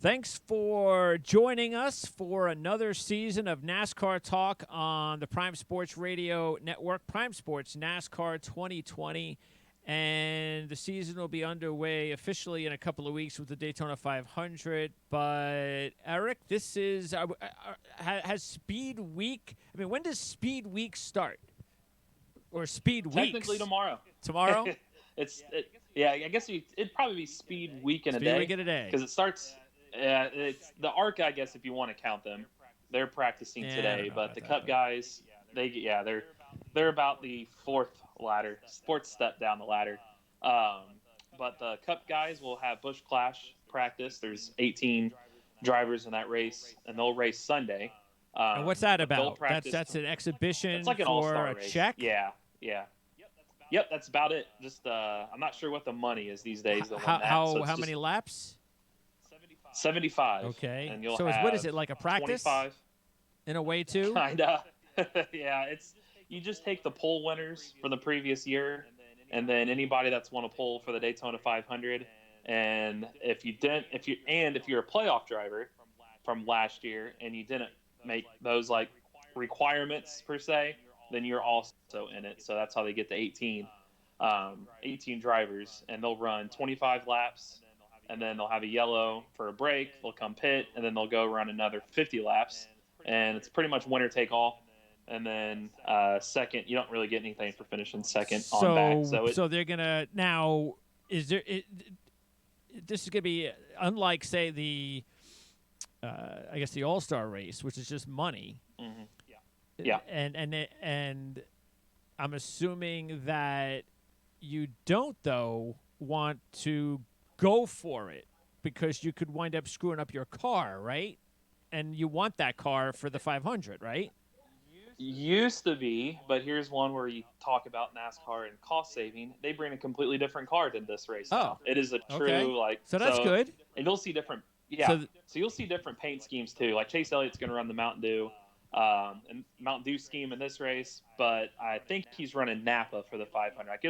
Thanks for joining us for another season of NASCAR Talk on the Prime Sports Radio Network, Prime Sports NASCAR 2020. And the season will be underway officially in a couple of weeks with the Daytona 500. But, Eric, this is has Speed Week. I mean, when does Speed Week start? Or Speed Weeks? Technically tomorrow. Tomorrow? Yeah, I guess it'd probably be Speed Week in a day. Speed Week in a day. Because it starts. It's the ARC, I guess, if you want to count them. They're practicing today, but the Cup guys, they're about the fourth step down the ladder. But the Cup guys will have Busch Clash practice. There's 18 drivers in that race, and they'll race Sunday. And what's that about? That's an exhibition. It's like an for all-star a race. check. Yeah. Yep, that's about it. Just I'm not sure what the money is these days. How many laps? 75. Okay. And you'll so have what is it, like a practice? 25. In a way, too? Kinda. Yeah, you just take the pole winners from the previous year, and then anybody that's won a pole for the Daytona 500. And if you're a playoff driver from last year and you didn't make those like requirements per se, then you're also in it. So that's how they get to 18 drivers, and they'll run 25 laps. And then they'll have a yellow for a break. They'll come pit, and then they'll go run another 50 laps. And it's pretty much winner take all. And then second, you don't really get anything for finishing second on back. So they're gonna now. This is gonna be unlike, say, the I guess the All-Star race, which is just money. Mm-hmm. Yeah. And I'm assuming that you don't though want to go for it because you could wind up screwing up your car, right? And you want that car for the 500, right? Used to be, but here's one where you talk about NASCAR and cost saving. They bring a completely different car than this race. Now. It is a true So that's good. And you'll see different. Yeah. So you'll see different paint schemes too. Like Chase Elliott's going to run the Mountain Dew, and Mountain Dew scheme in this race, but I think he's running Napa for the 500. Like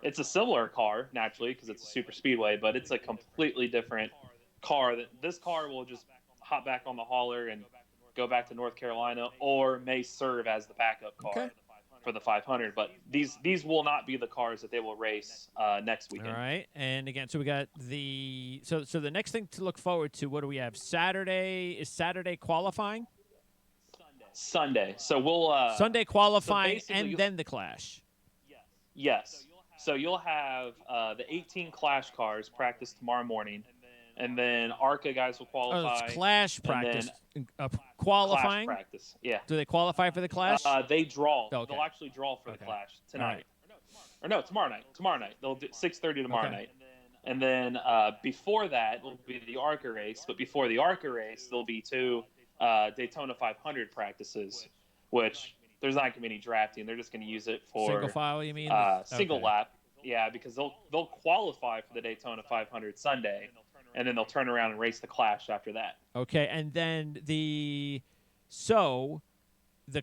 it's a similar car naturally because it's a super speedway, but it's a completely different car. This car will just hop back on the hauler and go back to North Carolina, or may serve as the backup car for the 500. But these will not be the cars that they will race next weekend. All right, and again, so we got so the next thing to look forward to. What do we have? Saturday qualifying. Sunday, so we'll Sunday qualifying and then the Clash. Yes. So you'll have the 18 Clash cars practice tomorrow morning, and then ARCA guys will qualify. Oh, it's Clash practice. Qualifying? Clash practice, yeah. Do they qualify for the Clash? They draw. Okay. They'll actually draw for the Clash tonight. Right. Or no, tomorrow night. Tomorrow night. They'll do 6:30 tomorrow night. And then before that will be the ARCA race. But before the ARCA race, there'll be two Daytona 500 practices, which there's not going to be any drafting. They're just going to use it for single file, you mean? Single lap. Yeah, because they'll qualify for the Daytona 500 Sunday, and then they'll turn around and race the Clash after that. Okay, and then the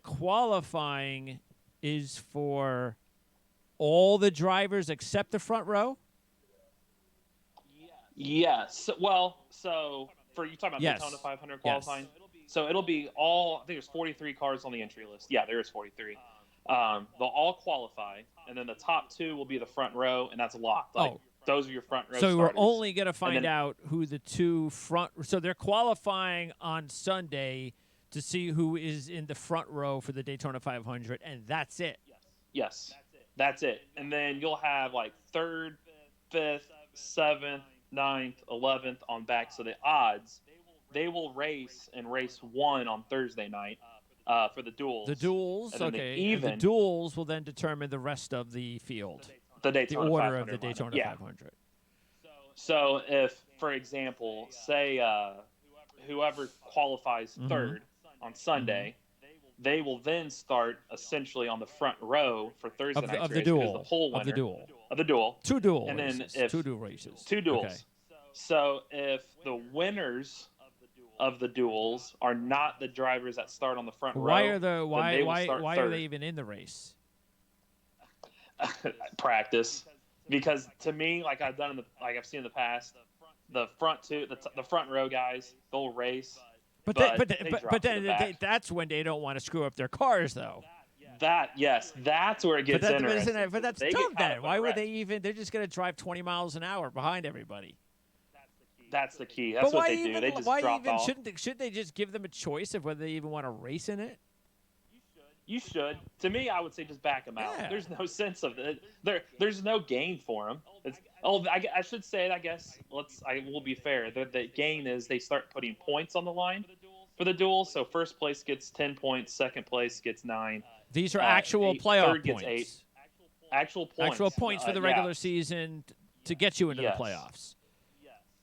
qualifying is for all the drivers except the front row? Yes. Well, so for you talking about Daytona 500 qualifying? Yes. So it'll be all, I think there's 43 cars on the entry list. Yeah, there is 43. They'll all qualify, and then the top two will be the front row, and that's locked. Those are your front row So starters. we're only going to find out who the two front – so they're qualifying on Sunday to see who is in the front row for the Daytona 500, and that's it. Yes, that's it. And then you'll have like 3rd, 5th, 7th, 9th, 11th on back. So the odds, they will race one on Thursday night for the duels. The duels, okay. And the duels will then determine the rest of the field. The order of the Daytona 500. So if, for example, say whoever qualifies third on Sunday, they will then start essentially on the front row for Thursday night's race. The pole winner, of the duel. Two duel and races. Then two duel races. Two duels. Okay. So if the winners of the duels are not the drivers that start on the front row, why are they even in the race? Practice, because to me, like I've seen in the past, the front two, the front row guys, they'll race. But then that's when they don't want to screw up their cars, though. That's where it gets interesting. But that's dumb then. Why would they even? They're just going to drive 20 miles an hour behind everybody. That's the key. That's what they do. They just drop off. Should they just give them a choice of whether they even want to race in it? You should. To me, I would say just back them out. Yeah. There's no sense of it. There's no gain for them. I should say it. I guess I will be fair. The gain is they start putting points on the line for the duel. So first place gets 10 points. Second place gets 9. These are actual playoff points. Gets 8. Actual points. Actual points for the regular season to get you into the playoffs.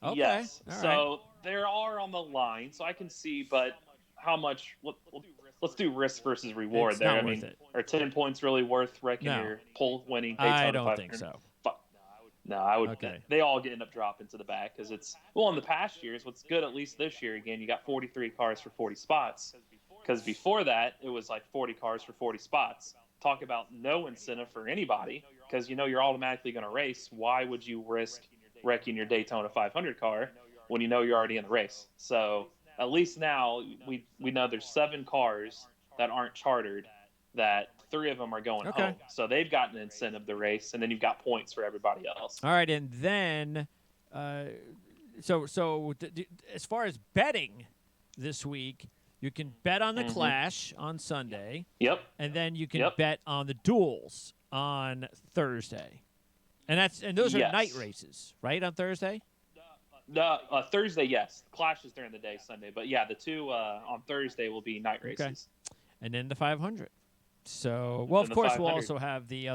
Okay. Yes. All right. So there are on the line. So I can see, but how much? Let's do risk versus reward there. I mean, are 10 points really worth wrecking your pole winning Daytona 500? I don't think so. No, I would. Okay. They all end up dropping to the back because it's in the past years. What's good, at least this year, again, you got 43 cars for 40 spots. Because before that, it was like 40 cars for 40 spots. Talk about no incentive for anybody because you're automatically going to race. Why would you risk wrecking your Daytona 500 car when you know you're already in the race? So at least now we know there's 7 cars that aren't chartered, that 3 of them are going home. So they've got an incentive to race, and then you've got points for everybody else. All right, and then so as far as betting this week, you can bet on the Clash on Sunday. Yep. And then you can bet on the duels on Thursday. And those are night races, right, on Thursday? Thursday, yes. Clash is during the day, Sunday. But, yeah, the 2 on Thursday will be night races. Okay. And then the 500. So, well, of course, we'll also have the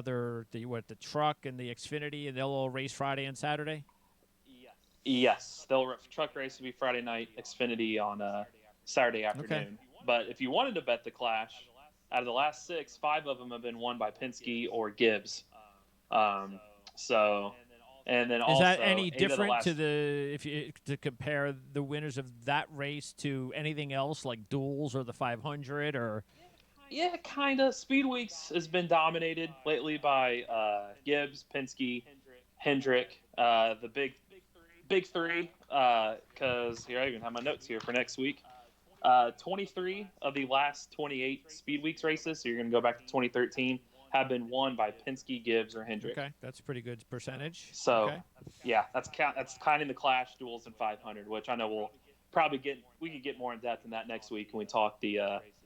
truck and the Xfinity, and they'll all race Friday and Saturday? Yes. Truck race will be Friday night, Xfinity on Saturday afternoon. Okay. But if you wanted to bet the Clash, out of the last 6, 5 of them have been won by Penske or Gibbs. And then also, is that any different to compare the winners of that race to anything else like duels or the 500 or? Yeah, kind of. Speed Weeks has been dominated lately by Gibbs, Penske, Hendrick, the big three. Because here I even have my notes here for next week. 23 of the last 28 Speed Weeks races, so you're going to go back to 2013. Have been won by Penske, Gibbs, or Hendrick. Okay, that's a pretty good percentage. So, yeah, that's kind of the Clash, duels, and 500, which I know we'll probably we could get more in depth in that next week when we talk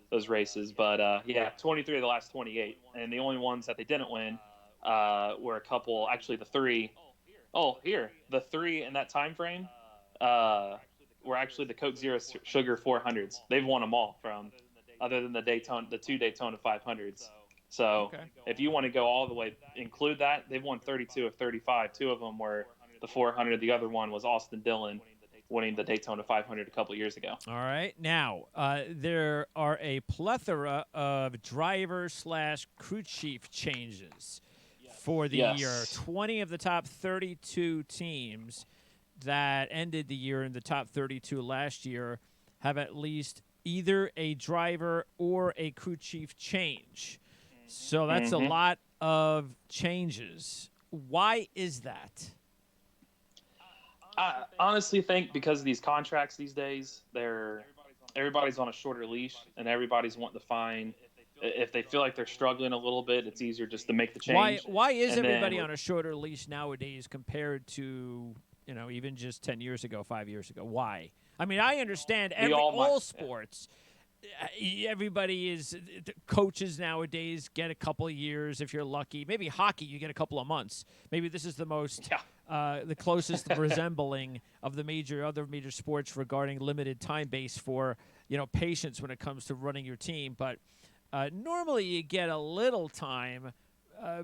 those races. But, 23 of the last 28. And the only ones that they didn't win were a couple, actually the 3. Oh, here, the 3 in that time frame were actually the Coke Zero Sugar 400s. They've won them all other than the 2 Daytona 500s. So if you want to go all the way, include that, they've won 32 of 35. 2 of them were the 400. The other one was Austin Dillon winning the Daytona 500 a couple years ago. All right. Now, there are a plethora of driver/crew chief changes for the year. 20 of the top 32 teams that ended the year in the top 32 last year have at least either a driver or a crew chief change. So that's a lot of changes. Why is that? I honestly think because of these contracts these days, everybody's on a shorter leash, and everybody's wanting to find if they feel like they're struggling a little bit, it's easier just to make the change. Why is everybody on a shorter leash nowadays compared to even just 10 years ago, 5 years ago? Why? I mean, I understand all sports. Everybody is coaches nowadays get a couple of years if you're lucky. Maybe hockey, you get a couple of months. Maybe this is the most the closest resembling of the other major sports regarding limited time base for patience when it comes to running your team. But normally you get a little time.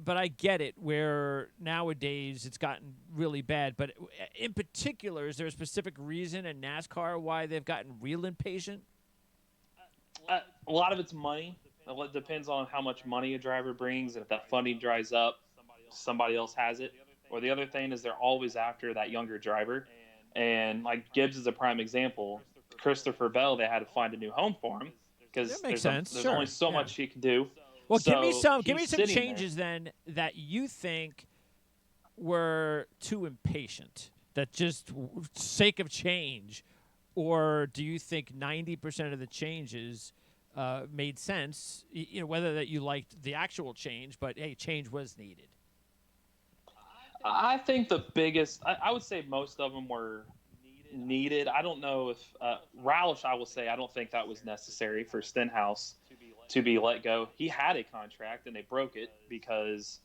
But I get it where nowadays it's gotten really bad. But in particular, is there a specific reason in NASCAR why they've gotten real impatient? A lot of it's money. It depends on how much money a driver brings, and if that funding dries up, somebody else has it. Or the other thing is they're always after that younger driver. And like Gibbs is a prime example. Christopher Bell, they had to find a new home for him because there's only so much he can do. Well, give me some changes then that you think were too impatient that just sake of change, or do you think 90% of the changes made sense? Whether that you liked the actual change, but hey, change was needed. I think the biggest, I would say most of them were needed. I don't know if Roush, I will say, I don't think that was necessary for Stenhouse to be let go. He had a contract and they broke it because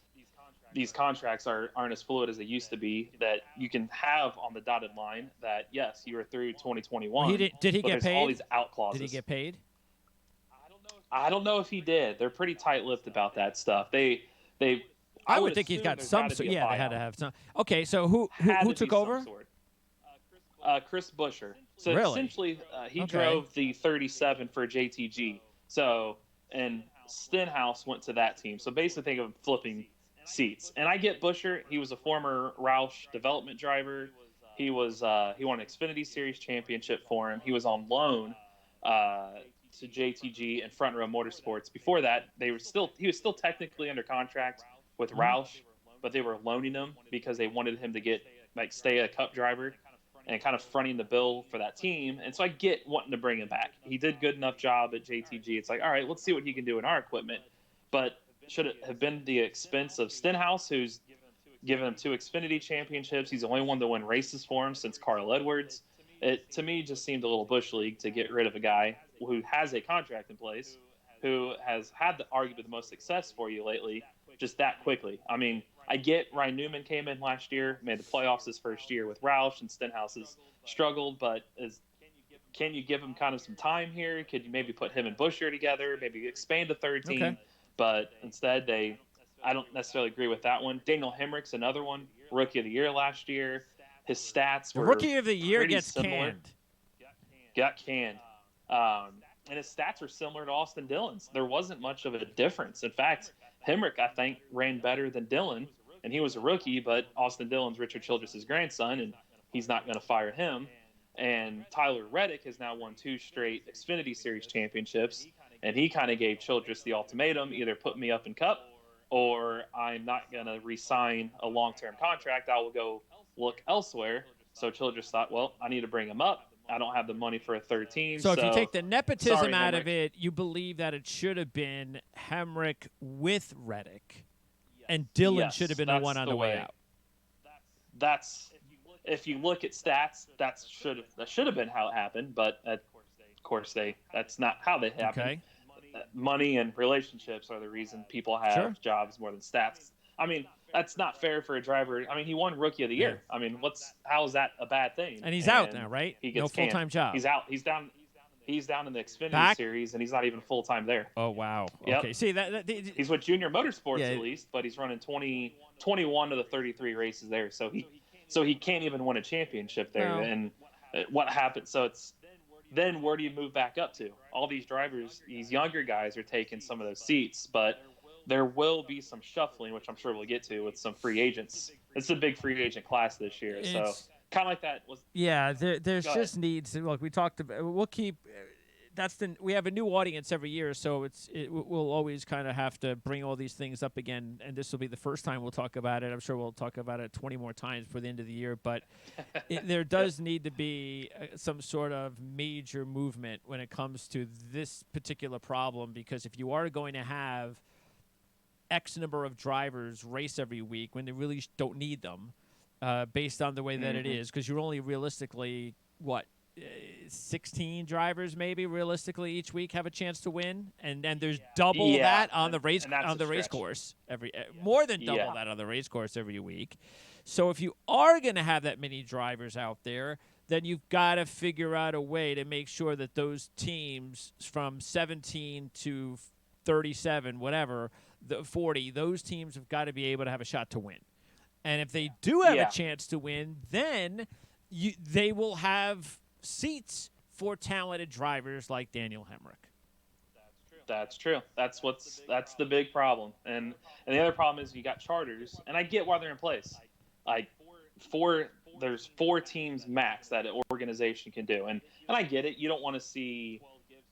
these contracts aren't as fluid as they used to be, that you can have on the dotted line that, yes, you were through 2021. Well, did he get paid? All these out clauses. Did he get paid? I don't know if he did. They're pretty tight-lipped about that stuff. I would think he's got some sort. Yeah, they had to have some. Okay, so who took over? Chris Buescher. So really? Essentially, he drove the 37 for JTG. So, and Stenhouse went to that team. So basically, think of him flipping seats. And I get Buescher. He was a former Roush development driver. He won an Xfinity Series championship for him. He was on loan to JTG and Front Row Motorsports. Before that, he was still technically under contract with Roush, but they were loaning him because they wanted him to stay a Cup driver and kind of fronting the bill for that team. And so I get wanting to bring him back. He did good enough job at JTG. It's like, all right, let's see what he can do in our equipment. But should it have been the expense of Stenhouse, who's given him 2 Xfinity championships? He's the only one to win races for him since Carl Edwards. It, to me, just seemed a little Bush League to get rid of a guy who has a contract in place, who has had arguably the most success for you lately, just that quickly. I mean, I get Ryan Newman came in last year, made the playoffs his first year with Roush, and Stenhouse has struggled, but can you give him kind of some time here? Could you maybe put him and Buescher together, maybe expand the third team? Okay. But instead, I don't necessarily agree with that one. Daniel Hemrick's another one, Rookie of the Year last year. His stats were Rookie of the Year gets similar. canned. Got canned. And his stats were similar to Austin Dillon's. There wasn't much of a difference. In fact, Hemrick, I think, ran better than Dillon, and he was a rookie, but Austin Dillon's Richard Childress' grandson, and he's not going to fire him. And Tyler Reddick has now won 2 straight Xfinity Series championships, and he kind of gave Childress the ultimatum, either put me up in Cup or I'm not going to re-sign a long-term contract. I will go look elsewhere. So Childress thought, well, I need to bring him up. I don't have the money for a third team. So if you take the nepotism out Hemrick. of it, you believe that it should have been Hemrick with Reddick, and Dillon should have been the one on the way out. That's if you look at stats, that should have been how it happened. But of course, that's not how they happen. Okay. Money and relationships are the reason people have jobs more than stats. I mean, that's not fair for a driver. I mean, he won Rookie of the Year. I mean, how is that a bad thing? And he's out now, right? He gets no full-time job. He's out. He's down in the Xfinity Series, and he's not even full-time there. Oh, wow. Yep. Okay. See, he's with Junior Motorsports at least, but he's running 21 of the 33 races there. So he can't even win a championship there. No. And what happens? So then where do you move back up to? All these drivers, these younger guys are taking some of those seats, but there will be some shuffling, which I'm sure we'll get to with some free agents. It's a big free agent class this year, so kind of like that was. Yeah, there's just needs. Look, we talked about. We'll keep. We have a new audience every year, so we'll always kind of have to bring all these things up again, and this will be the first time we'll talk about it. I'm sure we'll talk about it 20 more times before the end of the year, but there does need to be some sort of major movement when it comes to this particular problem, because if you are going to have X number of drivers race every week when they really don't need them, based on the way that it is, because you're only realistically, 16 drivers maybe realistically each week have a chance to win, and there's double that on the race course more than double that on the race course every week. So if you are going to have that many drivers out there, then you've got to figure out a way to make sure that those teams from 17 to 37, whatever, the 40, those teams have got to be able to have a shot to win. And if they do have a chance to win, then they will have seats for talented drivers like Daniel Hemrick. That's true. That's the big problem. And the other problem is you got charters, and I get why they're in place. There's 4 teams max that an organization can do, and I get it. You don't want to see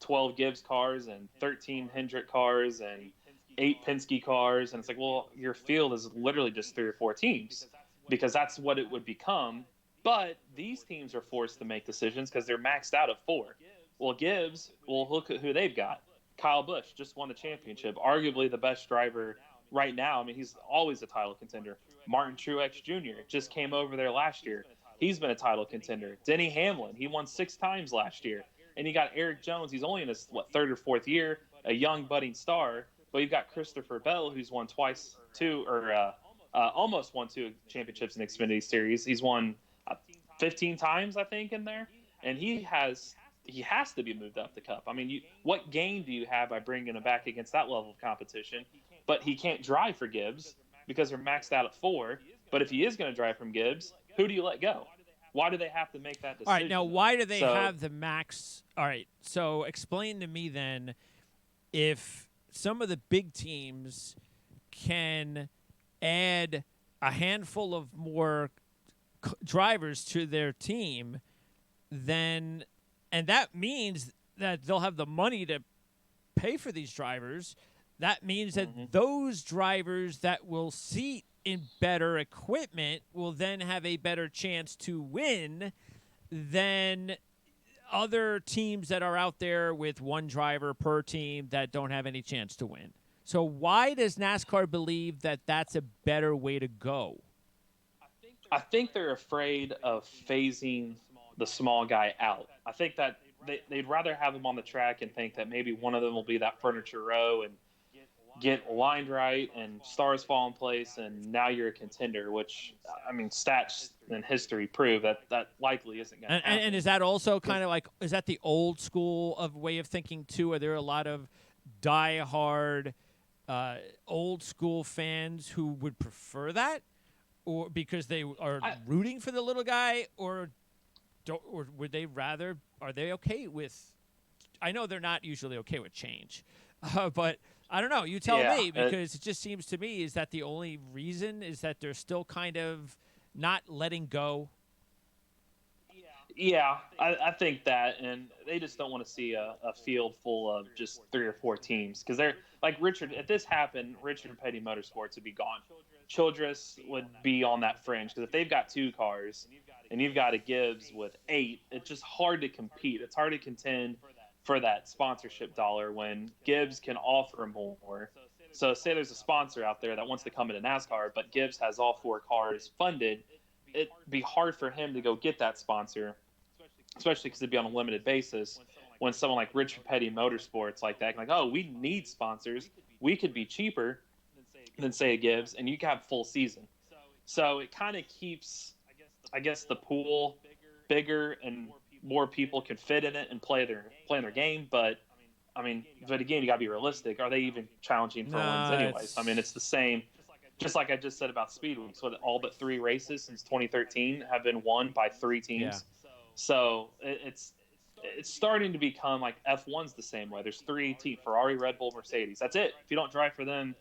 12 Gibbs cars and 13 Hendrick cars and 8 Penske cars, and it's like, well, your field is literally just 3 or 4 teams, because that's what it would become But these teams are forced to make decisions because they're maxed out at 4. Well, Gibbs, well, look at who they've got. Kyle Busch just won the championship, arguably the best driver right now. I mean, he's always a title contender. Martin Truex Jr. just came over there last year. He's been a title contender. Denny Hamlin, he won 6 times last year. And you got Eric Jones. He's only in his, third or fourth year, a young budding star. But you've got Christopher Bell, who's won twice, almost won 2 championships in the Xfinity Series. He's won 15 times, I think, in there. And he has to be moved up the cup. I mean, what gain do you have by bringing him back against that level of competition? But he can't drive for Gibbs because they're maxed out at 4. But if he is going to drive from Gibbs, who do you let go? Why do they have to make that decision? All right, now why do they have the max? All right, so explain to me then if some of the big teams can add a handful of more drivers to their team, then and that means that they'll have the money to pay for these drivers. That means that those drivers that will seat in better equipment will then have a better chance to win than other teams that are out there with one driver per team that don't have any chance to win. So why does NASCAR believe that that's a better way to go? I think they're afraid of phasing the small guy out. I think that they'd rather have him on the track and think that maybe one of them will be that furniture row and get lined right and stars fall in place and now you're a contender, which, I mean, stats and history prove that likely isn't going to happen. And is that also kind of like, is that the old school of way of thinking too? Are there a lot of diehard old school fans who would prefer that, or because they are rooting for the little guy, or would they rather, are they okay with, I know they're not usually okay with change, but I don't know. You tell me, because it just seems to me, is that the only reason is that they're still kind of not letting go? Yeah, I think that, and they just don't want to see a field full of just 3 or 4 teams, because they're like Richard. If this happened, Richard Petty Motorsports would be gone. Childress would be on that fringe, because if they've got 2 cars and you've got a Gibbs with 8, it's just hard to compete. It's hard to contend for that sponsorship dollar when Gibbs can offer more. So say there's a sponsor out there that wants to come into NASCAR, but Gibbs has all 4 cars funded. It'd be hard for him to go get that sponsor, especially because it'd be on a limited basis. When someone like Richard Petty Motorsports like that, like, oh, we need sponsors. We could be cheaper than, say, a Gibbs, and you can have full season. So it kind of keeps, I guess, the pool bigger and more people can fit in it and play their game. But again, you got to be realistic. Are they even challenging for wins anyways? I mean, it's the same. Just like I just said about Speed Week, so all but 3 races since 2013 have been won by 3 teams. Yeah. So it's starting to become like F1's the same way. There's 3 teams: Ferrari, Red Bull, Mercedes. That's it. If you don't drive for them,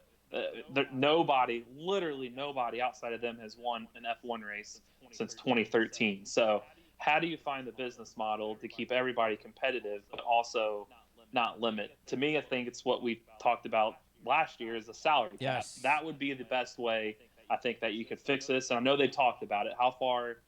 literally nobody outside of them has won an F1 race since 2013. So how do you find the business model to keep everybody competitive, but also not limit? To me, I think it's what we talked about last year, is a salary cap. Yes. That would be the best way, I think, that you could fix this. And I know they talked about it. How far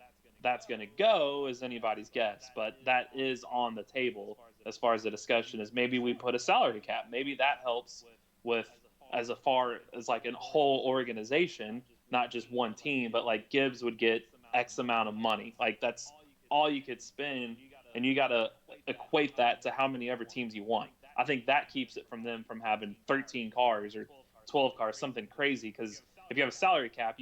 that's going to go is anybody's guess, but that is on the table as far as the discussion is. Maybe we put a salary cap. Maybe that helps with, as far as like a whole organization, not just one team, but like Gibbs would get X amount of money. Like that's all you could spend, and you got to equate that to how many ever teams you want. I think that keeps it from them from having 13 cars or 12 cars, something crazy. Because if you have a salary cap,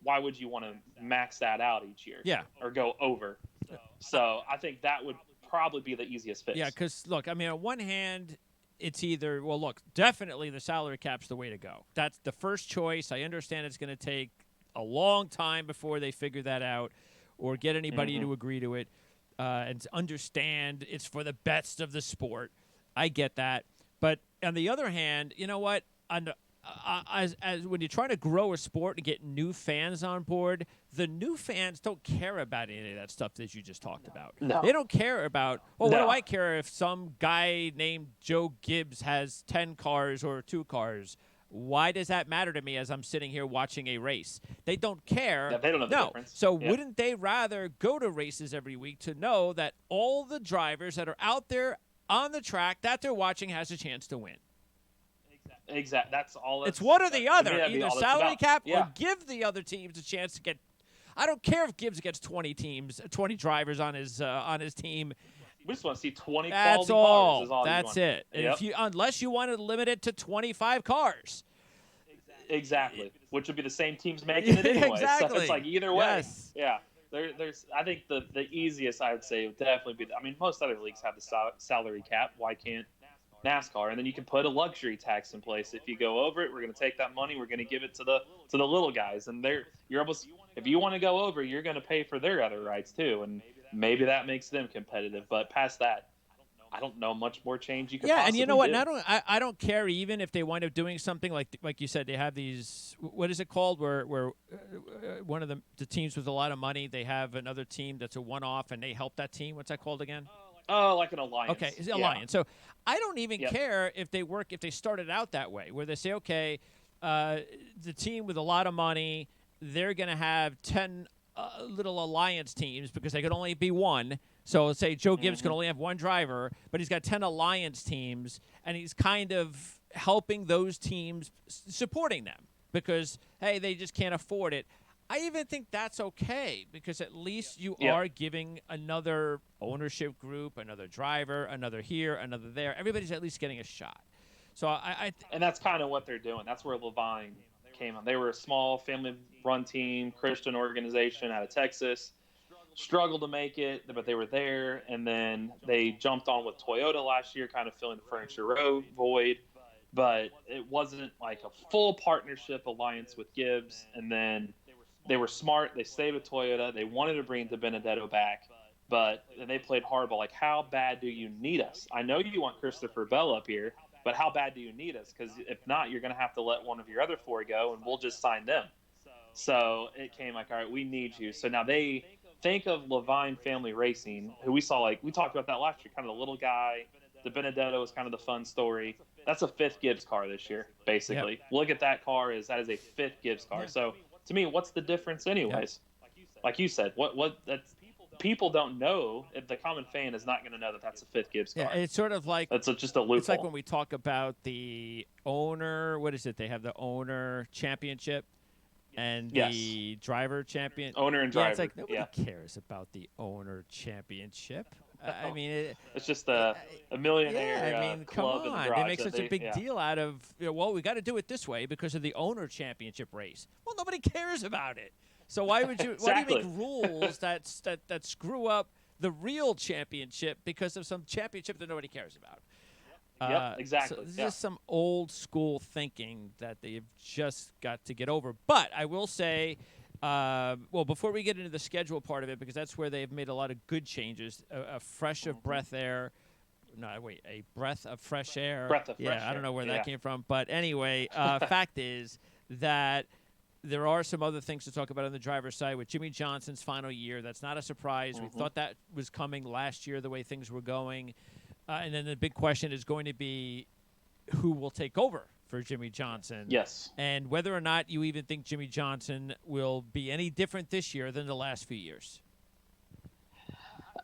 why would you want to max that out each year? Yeah. Or go over? So I think that would probably be the easiest fix. Yeah, because, look, I mean, on one hand, it's either, well, look, definitely the salary cap's the way to go. That's the first choice. I understand it's going to take a long time before they figure that out or get anybody to agree to it and understand it's for the best of the sport. I get that. But on the other hand, you know what? As when you're trying to grow a sport and get new fans on board, the new fans don't care about any of that stuff that you just talked about. No. They don't care about, what do I care if some guy named Joe Gibbs has 10 cars or 2 cars? Why does that matter to me as I'm sitting here watching a race? They don't care. Yeah, they don't know the difference. So wouldn't they rather go to races every week to know that all the drivers that are out there on the track that they're watching has a chance to win? Exactly. That's all. It's one or the other. Either salary cap or give the other teams a chance to get. I don't care if Gibbs gets 20 drivers on his team. We just want to see 20 That's quality all. cars. Is all That's it. And yep. Unless you want to limit it to 25 cars. Exactly. Which would be the same teams making it anyway. Exactly. So it's like either way. Yes. Yeah. There's. I think the easiest I would say would definitely be. I mean, most other leagues have the salary cap. Why can't NASCAR? And then you can put a luxury tax in place. If you go over it, we're going to take that money. We're going to give it to the little guys. And you're almost, if you want to go over, you're going to pay for their other rights too. And maybe that makes them competitive. But past that, I don't know much more change you can possibly and you know what? do. I don't care even if they wind up doing something like you said. They have these. What is it called? Where one of the teams with a lot of money, they have another team that's a one-off, and they help that team. What's that called again? Oh, like an alliance. Okay, it's an alliance. So I don't even care if they started out that way, where they say, okay, the team with a lot of money, they're going to have 10 little alliance teams because they could only be one. So let's say Joe Gibbs can only have one driver, but he's got 10 alliance teams, and he's kind of helping those teams, supporting them because, hey, they just can't afford it. I even think that's okay because at least you are giving another ownership group, another driver, another here, another there. Everybody's at least getting a shot. So and that's kind of what they're doing. That's where Levine came on. They were a small family-run team, Christian organization out of Texas. Struggled to make it, but they were there. And then they jumped on with Toyota last year, kind of filling the Furniture Row void. But it wasn't like a full partnership alliance with Gibbs. And then they were smart. They stayed with Toyota. They wanted to bring DiBenedetto back, but they played hardball. Like, how bad do you need us? I know you want Christopher Bell up here, but how bad do you need us? Because if not, you're going to have to let one of your other four go, and we'll just sign them. So it came like, all right, we need you. So now they think of Levine Family Racing, who we saw, we talked about that last year, kind of the little guy. DiBenedetto was kind of the fun story. That's a fifth Gibbs car this year, basically. Yep. Look at that car. That is a fifth Gibbs car. So to me, what's the difference anyways? Like you said, what that's people don't know. If the common fan is not going to know that that's a fifth Gibbs car. Yeah, it's sort of like it's just a loophole. It's like when we talk about the owner. What is it? They have the owner championship and the driver champion. Owner and driver. It's like nobody cares about the owner championship. I mean, it's just a millionaire club in the garage. They make such a big deal out of, well, we got to do it this way because of the owner championship race. Well, nobody cares about it. So why would you? Why do you make rules that screw up the real championship because of some championship that nobody cares about? Exactly. So this is some old school thinking that they've just got to get over. But I will say. Well, before we get into the schedule part of it, because that's where they've made a lot of good changes, a breath of fresh air. Breath of fresh air. I don't know where that came from. But anyway, fact is that there are some other things to talk about on the driver's side with Jimmy Johnson's final year. That's not a surprise. We thought that was coming last year, the way things were going. And then the big question is going to be who will take over for Jimmy Johnson. Yes. And whether or not you even think Jimmy Johnson will be any different this year than the last few years.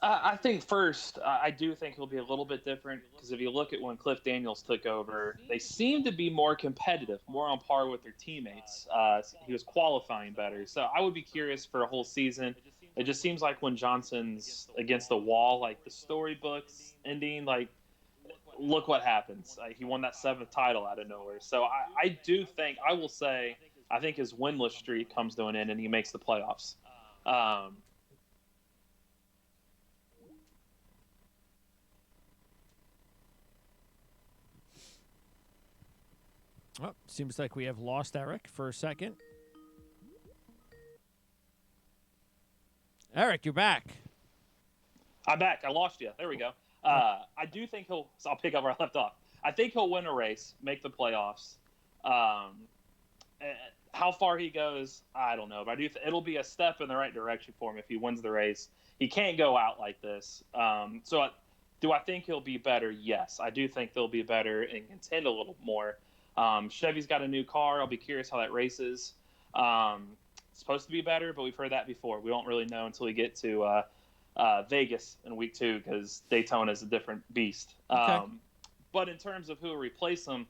I think first, I do think he'll be a little bit different because if you look at when Cliff Daniels took over, they seem to be more competitive, more on par with their teammates. He was qualifying better. So I would be curious for a whole season. It just seems like when Johnson's against the wall, like the storybooks ending, look what happens. He won that 7th title out of nowhere. So I do think, I will say, I think his winless streak comes to an end and he makes the playoffs. Seems like we have lost Eric for a second. Eric, you're back. I'm back. I lost you. There we go. I do think so I'll pick up where I left off. I think he'll win a race, make the playoffs. How far he goes, I don't know. But it'll be a step in the right direction for him if he wins the race. He can't go out like this. Do I think he'll be better? Yes. I do think they'll be better and contend a little more. Chevy's got a new car. I'll be curious how that races. It's supposed to be better, but we've heard that before. We won't really know until we get to Vegas in week 2 because Daytona is a different beast. Okay. But in terms of who will replace him,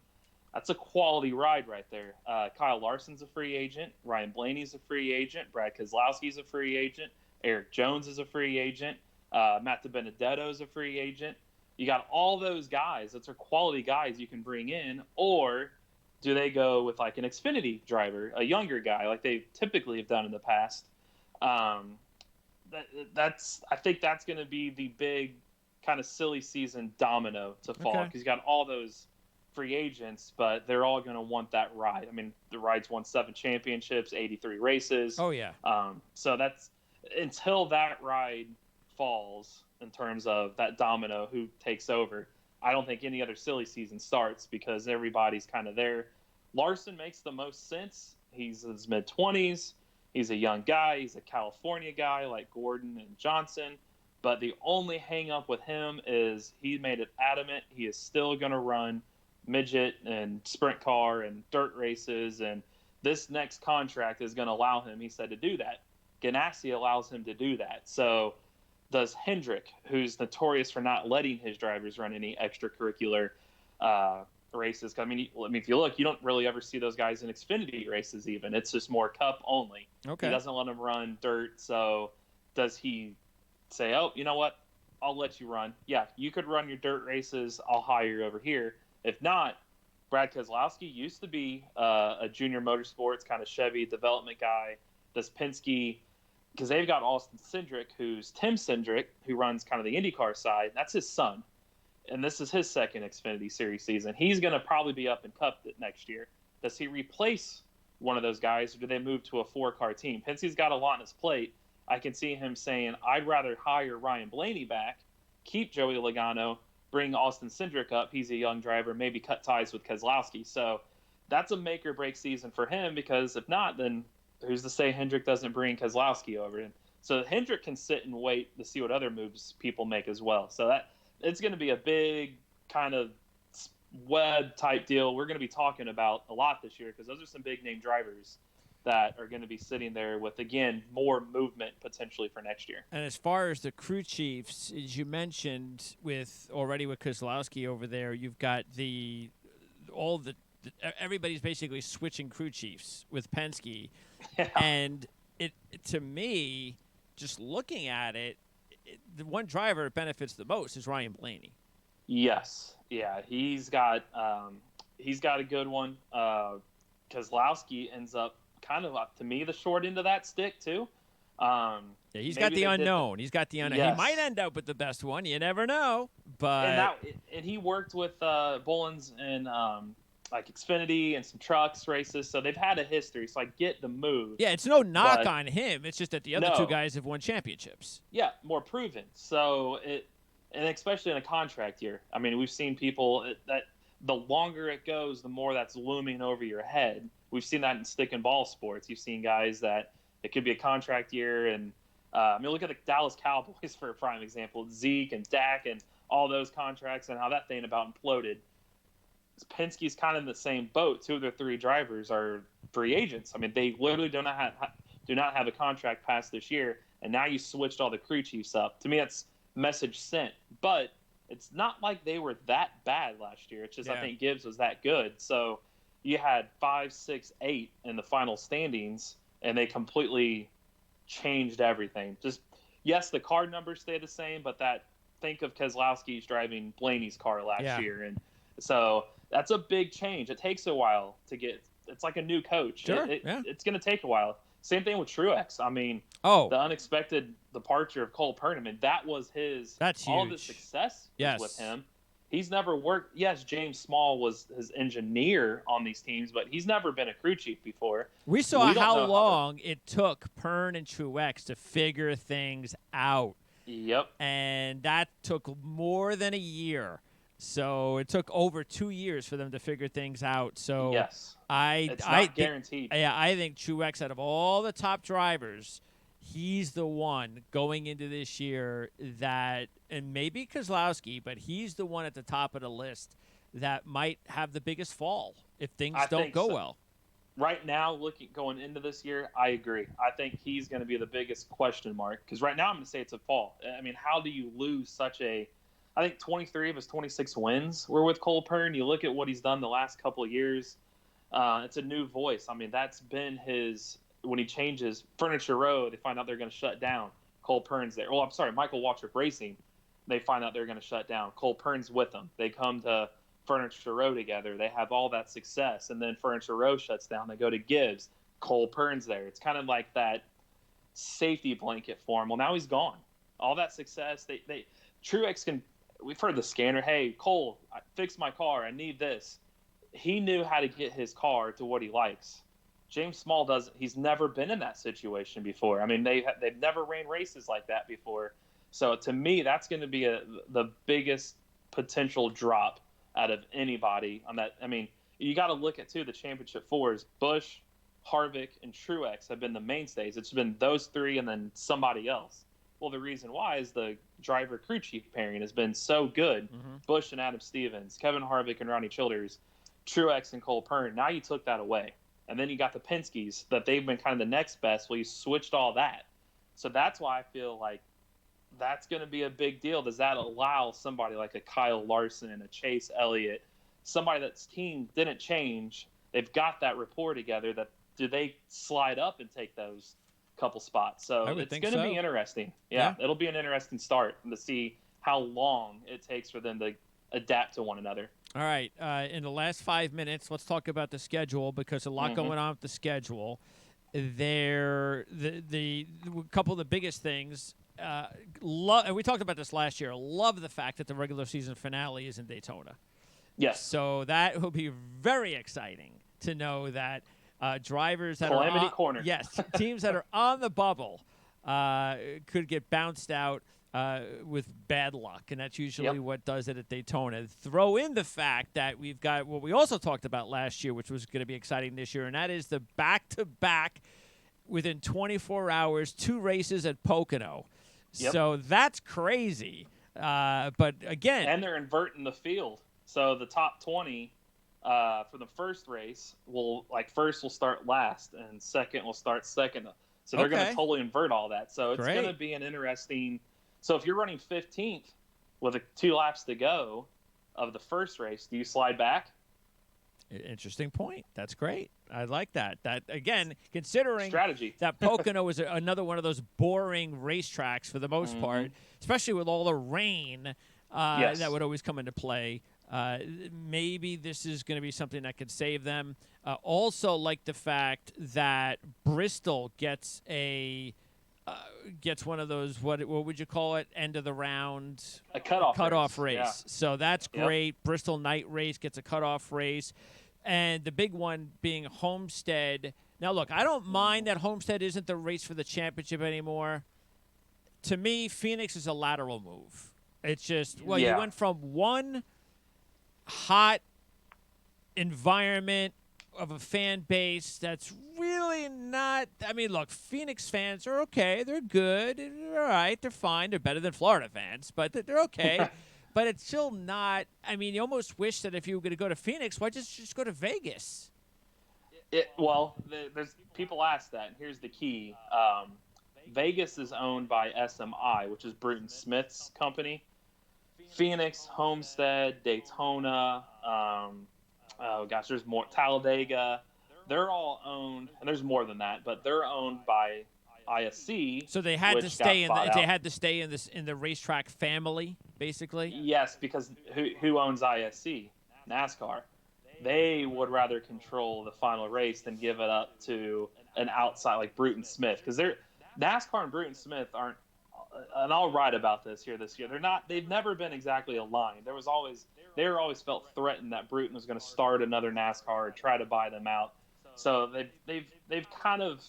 that's a quality ride right there. Kyle Larson's a free agent. Ryan Blaney's a free agent. Brad Keselowski's a free agent. Eric Jones is a free agent. Matt DiBenedetto is a free agent. You got all those guys. Those are quality guys you can bring in. Or do they go with like an Xfinity driver, a younger guy, like they typically have done in the past? I think that's going to be the big kind of silly season domino to fall because you got all those free agents, but they're all going to want that ride. I mean, the ride's won 7 championships, 83 races. Oh yeah. So that's until that ride falls in terms of that domino who takes over. I don't think any other silly season starts because everybody's kind of there. Larson makes the most sense. He's in his mid-20s. He's a young guy. He's a California guy like Gordon and Johnson. But the only hang-up with him is he made it adamant he is still going to run midget and sprint car and dirt races. And this next contract is going to allow him, he said, to do that. Ganassi allows him to do that. So does Hendrick, who's notorious for not letting his drivers run any extracurricular races. I mean, if you look, you don't really ever see those guys in Xfinity races even. It's just more Cup only. Okay. He doesn't let them run dirt. So does he say, oh, you know what? I'll let you run. Yeah, you could run your dirt races. I'll hire you over here. If not, Brad Keselowski used to be a junior motorsports kind of Chevy development guy. Does Penske, because they've got Austin Cindric, who's Tim Cindric, who runs kind of the IndyCar side. That's his son. And this is his second Xfinity Series season. He's going to probably be up in Cup next year. Does he replace one of those guys, or do they move to a 4-car team? Penske's got a lot on his plate. I can see him saying, I'd rather hire Ryan Blaney back, keep Joey Logano, bring Austin Cindric up. He's a young driver, maybe cut ties with Keselowski. So that's a make-or-break season for him because if not, then who's to say Hendrick doesn't bring Keselowski over? And so Hendrick can sit and wait to see what other moves people make as well. So that it's going to be a big kind of web type deal we're going to be talking about a lot this year because those are some big name drivers that are going to be sitting there with, again, more movement potentially for next year. And as far as the crew chiefs, as you mentioned, with Keselowski over there, you've got everybody's basically switching crew chiefs with Penske. Yeah. And it to me, just looking at it, the one driver that benefits the most is Ryan Blaney. Yes. Yeah, he's got a good one. Keselowski ends up kind of, to me, the short end of that stick, too. Yeah, he's got the unknown. He's got the unknown. Yes. He might end up with the best one. You never know. But and he worked with Bullens and like Xfinity and some trucks races, so they've had a history. So I get the move. Yeah, it's no knock on him. It's just that the other two guys have won championships. Yeah, more proven. So and especially in a contract year. I mean, we've seen people that the longer it goes, the more that's looming over your head. We've seen that in stick and ball sports. You've seen guys that it could be a contract year, and I mean, look at the Dallas Cowboys for a prime example. Zeke and Dak and all those contracts and how that thing about imploded. Penske's kind of in the same boat. 2 of their 3 drivers are free agents. I mean, they literally do not have a contract past this year, and now you switched all the crew chiefs up. To me, that's message sent. But it's not like they were that bad last year. It's just I think Gibbs was that good. So you had 5, 6, 8 in the final standings, and they completely changed everything. Just yes, the car numbers stay the same, but think of Keselowski's driving Blaney's car last year, and so that's a big change. It takes a while to get. It's like a new coach. Sure. It's going to take a while. Same thing with Truex. I mean, the unexpected departure of Cole Perniman, that was his. That's huge. All the success was with him. He's never worked. Yes, James Small was his engineer on these teams, but he's never been a crew chief before. We saw how long it took Pern and Truex to figure things out. Yep. And that took more than a year. So it took over 2 years for them to figure things out. So yes, it's not guaranteed. I think Truex, out of all the top drivers, he's the one going into this year that, and maybe Keselowski, but he's the one at the top of the list that might have the biggest fall if things don't go well. Right now, going into this year, I agree. I think he's going to be the biggest question mark because right now I'm going to say it's a fall. I mean, how do you lose such a? I think 23 of his 26 wins were with Cole Pearn. You look at what he's done the last couple of years. It's a new voice. I mean, that's been his. When he changes Furniture Row, they find out they're going to shut down. Cole Pearn's there. Oh, I'm sorry, Michael Waltrip Racing. They find out they're going to shut down. Cole Pearn's with them. They come to Furniture Row together. They have all that success, and then Furniture Row shuts down. They go to Gibbs. Cole Pearn's there. It's kind of like that safety blanket for him. Well, now he's gone. All that success. Truex can. We've heard the scanner. Hey, Cole, fix my car. I need this. He knew how to get his car to what he likes. James Small doesn't. He's never been in that situation before. I mean, they've never ran races like that before. So to me, that's going to be the biggest potential drop out of anybody on that. I mean, you got to look at, too, the championship fours. Busch, Harvick, and Truex have been the mainstays. It's been those three and then somebody else. Well, the reason why is the driver-crew chief pairing has been so good. Mm-hmm. Busch and Adam Stevens, Kevin Harvick and Ronnie Childers, Truex and Cole Pearn. Now you took that away. And then you got the Penske's that they've been kind of the next best. Well, you switched all that. So that's why I feel like that's going to be a big deal. Does that allow somebody like a Kyle Larson, a Chase Elliott, somebody that's team didn't change, they've got that rapport together, that do they slide up and take those couple spots? So it's going to be interesting. Yeah, it'll be an interesting start to see how long it takes for them to adapt to one another. All right, in the last 5 minutes, let's talk about the schedule because a lot going on with the schedule. The couple of the biggest things. And we talked about this last year. Love the fact that the regular season finale is in Daytona. Yes. So that will be very exciting to know that drivers that Calamity Corner. Yes, teams that are on the bubble could get bounced out with bad luck, and that's usually what does it at Daytona. Throw in the fact that we've got what we also talked about last year, which was going to be exciting this year, and that is the back-to-back within 24 hours, 2 races at Pocono. Yep. So that's crazy. But again, and they're inverting the field. So the top 20 for the first race first will start last, and second will start second. So they're going to totally invert all that. So it's going to be an interesting. So if you're running 15th with 2 laps to go of the first race, do you slide back? Interesting point. That's great. I like that. That, again, considering strategy. That Pocono is another one of those boring racetracks for the most part, especially with all the rain that would always come into play. Maybe this is going to be something that could save them. Also like the fact that Bristol gets one of those, what would you call it, end of the round? A cutoff race. Yeah. So that's great. Yep. Bristol night race gets a cutoff race. And the big one being Homestead. Now, look, I don't mind that Homestead isn't the race for the championship anymore. To me, Phoenix is a lateral move. It's just, you went from one hot environment of a fan base that's really not. I mean, look, Phoenix fans are okay. They're good. They're all right. They're fine. They're better than Florida fans, but they're okay. But it's still not. I mean, you almost wish that if you were going to go to Phoenix, why just go to Vegas? There's people ask that, and here's the key. Vegas is owned by SMI, which is Bruton Smith's company. Phoenix, Homestead, Daytona, there's more, Talladega. They're all owned, and there's more than that, but they're owned by ISC. So they had to stay in the racetrack family, basically. Yes, because who owns ISC? NASCAR. They would rather control the final race than give it up to an outside like Bruton Smith, because NASCAR and Bruton Smith aren't. And I'll write about this year. They've never been exactly aligned. They were always felt threatened that Bruton was going to start another NASCAR or try to buy them out. So they've kind of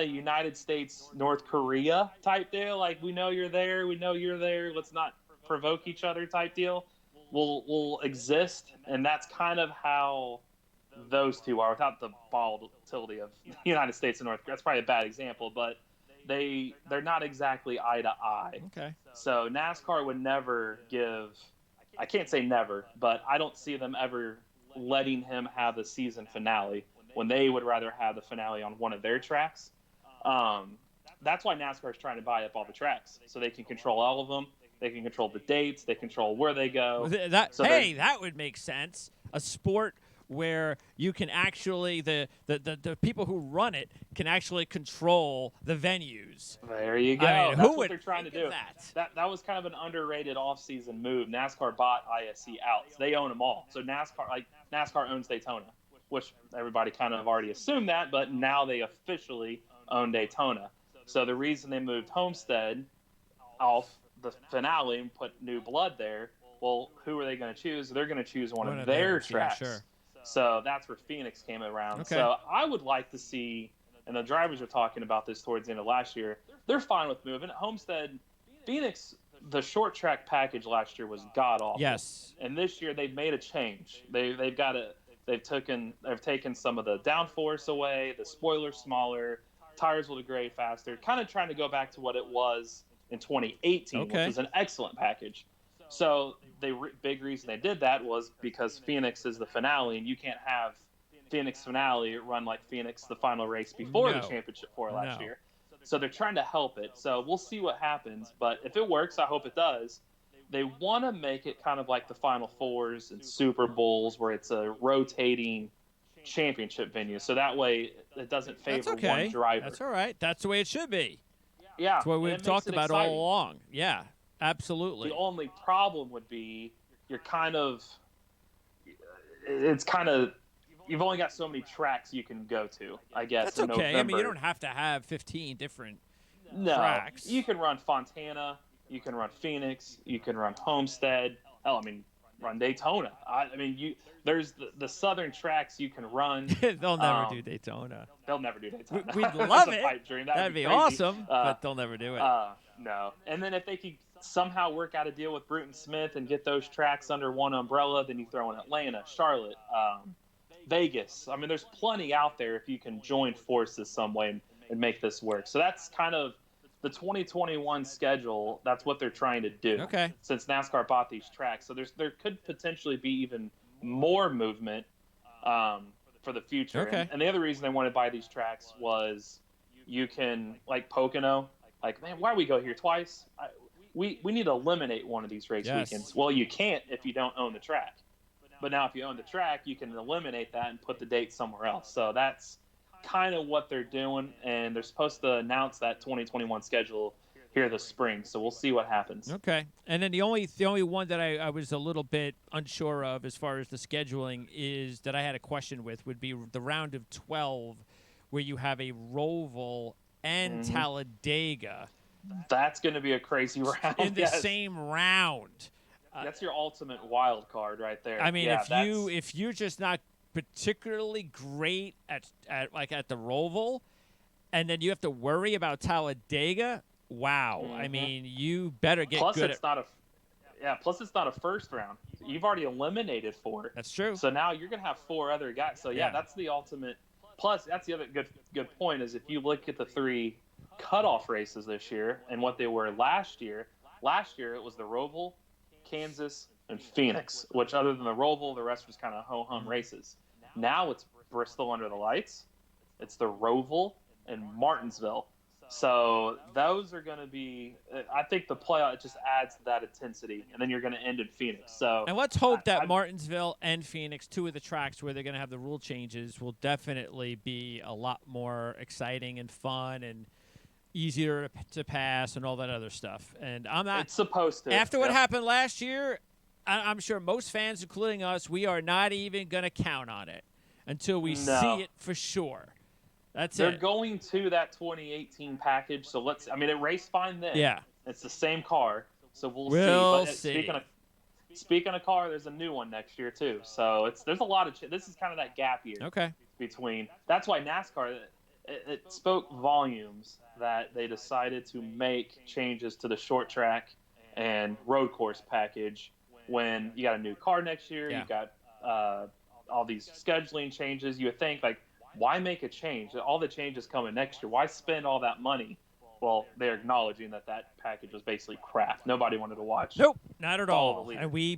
United States, North Korea type deal. Like, we know you're there. Let's not provoke each other type deal. We'll exist. And that's kind of how those two are, without the volatility of the United States and North Korea. That's probably a bad example, but they're not exactly eye to eye. Okay. So NASCAR would never give. I can't say never, but I don't see them ever letting him have the season finale when they would rather have the finale on one of their tracks. That's why NASCAR is trying to buy up all the tracks so they can control all of them. They can control the dates. They control where they go. That would make sense. A sport where you can actually the people who run it can actually control the venues. There you go. I mean, that's what they're trying to do. That was kind of an underrated off-season move. NASCAR bought ISC out. So they own them all. So NASCAR owns Daytona, which everybody kind of already assumed that, but now they officially own Daytona. So the reason they moved Homestead off the finale and put new blood there, well, who are they going to choose? They're going to choose one of their tracks. Yeah, sure. So that's where Phoenix came around. Okay. So I would like to see, and the drivers were talking about this towards the end of last year, they're fine with moving. Homestead, Phoenix, the short track package last year was god awful. Yes. And this year they've made a change. They've taken some of the downforce away, the spoiler's smaller, tires will degrade faster, kind of trying to go back to what it was in 2018, which was an excellent package. So the big reason they did that was because Phoenix is the finale, and you can't have Phoenix finale run like Phoenix the final race before the championship last year. So they're trying to help it. So we'll see what happens. But if it works, I hope it does. They want to make it kind of like the Final Fours and Super Bowls, where it's a rotating championship venue. So that way it doesn't favor one driver. That's all right. That's the way it should be. Yeah. That's what we've talked about all along. Yeah, absolutely. The only problem would be you've only got so many tracks you can go to, I guess. That's okay. November. I mean, you don't have to have 15 different tracks. You can run Fontana. You can run Phoenix. You can run Homestead. Hell, I mean, run Daytona. There's the southern tracks you can run. They'll never do Daytona. They'll never do Daytona. We'd love it. Pipe dream. That'd be crazy. awesome, but they'll never do it. No. And then if they could somehow work out a deal with Bruton Smith and get those tracks under one umbrella, then you throw in Atlanta, Charlotte, Vegas. I mean, there's plenty out there if you can join forces some way and make this work. So that's kind of the 2021 schedule. That's what they're trying to do. Okay. Since NASCAR bought these tracks, so there could potentially be even more movement for the future. Okay. And the other reason they wanted to buy these tracks was you can, like Pocono, like, man, why do we go here twice? We need to eliminate one of these race weekends. Well, you can't if you don't own the track. But now if you own the track, you can eliminate that and put the date somewhere else. So that's kind of what they're doing, and they're supposed to announce that 2021 schedule here this spring. So we'll see what happens. Okay. And then the only one that I was a little bit unsure of as far as the scheduling is that I had a question with would be the round of 12 where you have a Roval and Talladega. That's going to be a crazy round. In the same round. That's your ultimate wild card right there. I mean, if you're just not particularly great at the Roval, and then you have to worry about Talladega, wow. I mean, you better get plus good it's not a first round. You've already eliminated 4. That's true. So now you're going to have 4 other guys. So that's the ultimate. Plus, that's the other good point is if you look at the 3 cutoff races this year and what they were last year. Last year it was the Roval, Kansas, and Phoenix, which other than the Roval, the rest was kind of ho-hum races. Now it's Bristol under the lights. It's the Roval and Martinsville. So those are going to be – I think the playoff, it just adds that intensity, and then you're going to end in Phoenix. So and let's hope that Martinsville and Phoenix, 2 of the tracks where they're going to have the rule changes, will definitely be a lot more exciting and fun and easier to pass and all that other stuff. And I'm not – It's supposed to. After what happened last year, I'm sure most fans, including us, we are not even going to count on it until we see it for sure. They're going to that 2018 package, so it raced fine then. Yeah. It's the same car, so we'll see. But speaking of car, there's a new one next year too. So there's a lot of this is kind of that gap year. Okay. Between that's why NASCAR it spoke volumes that they decided to make changes to the short track and road course package when you got a new car next year. Yeah. You got all these scheduling changes. You would think why make a change? All the changes coming next year. Why spend all that money well, they're acknowledging that package was basically crap. Nobody wanted to watch. Nope, not at all. And we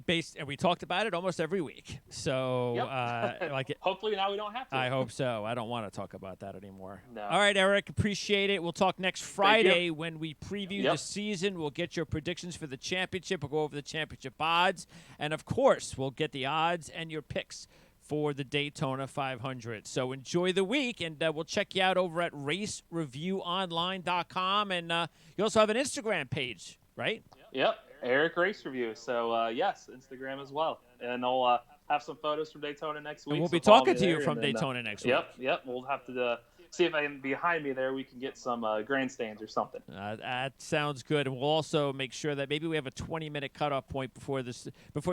talked about it almost every week. So, yep. Hopefully now we don't have to. I hope so. I don't want to talk about that anymore. No. All right, Eric, appreciate it. We'll talk next Friday when we preview the season. We'll get your predictions for the championship. We'll go over the championship odds. And, of course, we'll get the odds and your picks for the Daytona 500. So enjoy the week, and we'll check you out over at racereviewonline.com. And you also have an Instagram page, right? Yep, Eric Race Review. So, yes, Instagram as well. And I'll have some photos from Daytona next week. And we'll be talking to you from Daytona next week. Yep. We'll have to see if I can, behind me there, we can get some grandstands or something. That sounds good. And we'll also make sure that maybe we have a 20-minute cutoff point before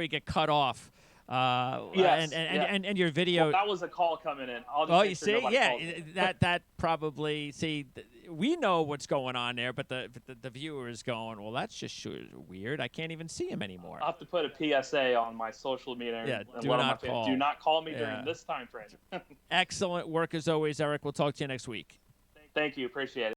you get cut off. And your video. Well, that was a call coming in. You see, that probably we know what's going on there, but the viewer is going, well, that's just weird. I can't even see him anymore. I'll have to put a PSA on my social media. Yeah, do not call me during this time frame. Excellent work as always, Eric. We'll talk to you next week. Thank you. Appreciate it.